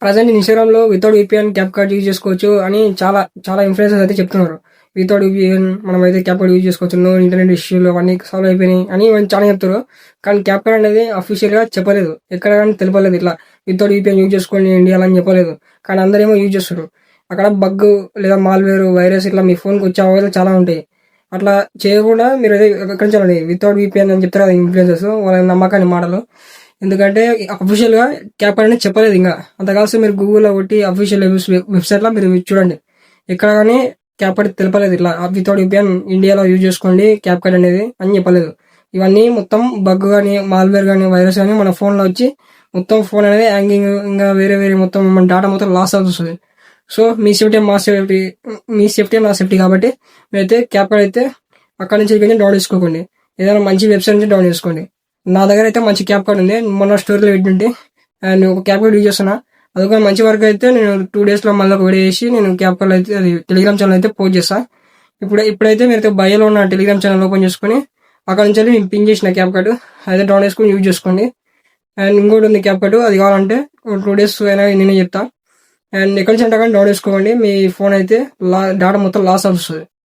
Present ఇన్‌స్టాగ్రామ్‌లో without VPN cap card use చేసుకోవచ్చు అని చాలా చాలా ఇన్‌ఫ్లుయెన్సర్స్ అయితే చెప్తున్నారు. వితౌట్ వీపీఎన్ మనమైతే క్యాప్ కార్డ్ యూజ్ చేసుకోవచ్చు. నో ఇంటర్నెట్ ఇష్యూలు అవన్నీ సాల్వ్ అయిపోయినాయి అని చాలా చెప్తున్నారు. కానీ క్యాప్ కార్డ్ అనేది అఫీషియల్‌గా చెప్పలేదు. ఎక్కడ గాని తెలపలేదు ఇట్లా వితౌట్ వీపీఎన్ యూజ్ చేసుకోండి ఇండియాలో అని చెప్పలేదు. కానీ అందరేమో యూజ్ చేస్తున్నారు. అక్కడ బగ్ లేదా మాల్‌వేర్, వైరస్ ఇట్లా మీ ఫోన్‌కి వచ్చే అవకాశాలు చాలా ఉంటాయి. అట్లా చేయకుండా మీరైతే ఎక్కడి నుంచి చూడండి వితౌట్ వీపీఎన్ అని చెప్తారు కదా ఇన్‌ఫ్లుయెన్సర్స్ వాళ్ళ నమ్మకాన్ని మాటలు. ఎందుకంటే అఫీషియల్‌గా క్యాప్ కార్డ్ అనేది చెప్పలేదు ఇంకా. అంత కాల్సి మీరు గూగుల్‌లో కొట్టి అఫీషియల్ వెబ్‌సైట్‌లో మీరు చూడండి. ఎక్కడ గాని క్యాప్ కార్డ్ తెలపలేదు ఇట్లా వితౌట్ వీపీఎన్ ఇండియాలో యూజ్ చేసుకోండి క్యాప్ కార్డ్ అనేది అని చెప్పలేదు. ఇవన్నీ మొత్తం బగ్ గాని, మాల్‌వేర్ గాని, వైరస్ గాని మన ఫోన్‌లో వచ్చి మొత్తం ఫోన్ అనేది హ్యాంగింగ్ ఇంకా వేరే వేరే మొత్తం మన డేటా మొత్తం లాస్ అవుతుంది. సో మీ సేఫ్టీ మా సేఫ్టీ, మీ సేఫ్టీ నా సేఫ్టీ కాబట్టి మీరైతే క్యాప్ కార్డ్ అయితే అక్కడి నుంచి ఇక్కడి నుంచి డౌన్ చేసుకోకండి. ఏదైనా మంచి వెబ్సైట్ నుంచి డౌన్ చేసుకోండి. నా దగ్గర అయితే మంచి క్యాప్ కార్డ్ ఉంది. మొన్న స్టోరీలో పెట్టుంటే అండ్ ఒక క్యాప్ కార్డ్ యూజ్ చేస్తున్నా. అదొక మంచి వర్క్ అయితే నేను 2 డేస్‌లో మళ్ళీ ఒక వీడియో చేసి నేను క్యాప్ కార్డ్ అయితే అది టెలిగ్రామ్ ఛానల్ అయితే పోస్ట్ చేస్తా. ఇప్పుడైతే మీరైతే బయోలో ఉన్న టెలిగ్రామ్ ఛానల్ ఓపెన్ చేసుకొని అక్కడ నుంచి నేను పింగ్ చేసిన క్యాప్ కార్డ్ అయితే డౌన్ చేసుకొని యూజ్ చేసుకోండి. అండ్ ఇంకోటి ఉంది క్యాప్ కార్డ్ అది కావాలంటే 2 డేస్ అయినా నేనే చెప్తా. అండ్ ఎక్కడి నుంచి అంటే డౌన్ చేసుకోండి. మీ ఫోన్ అయితే డేటా మొత్తం లాస్ అవుతుంది.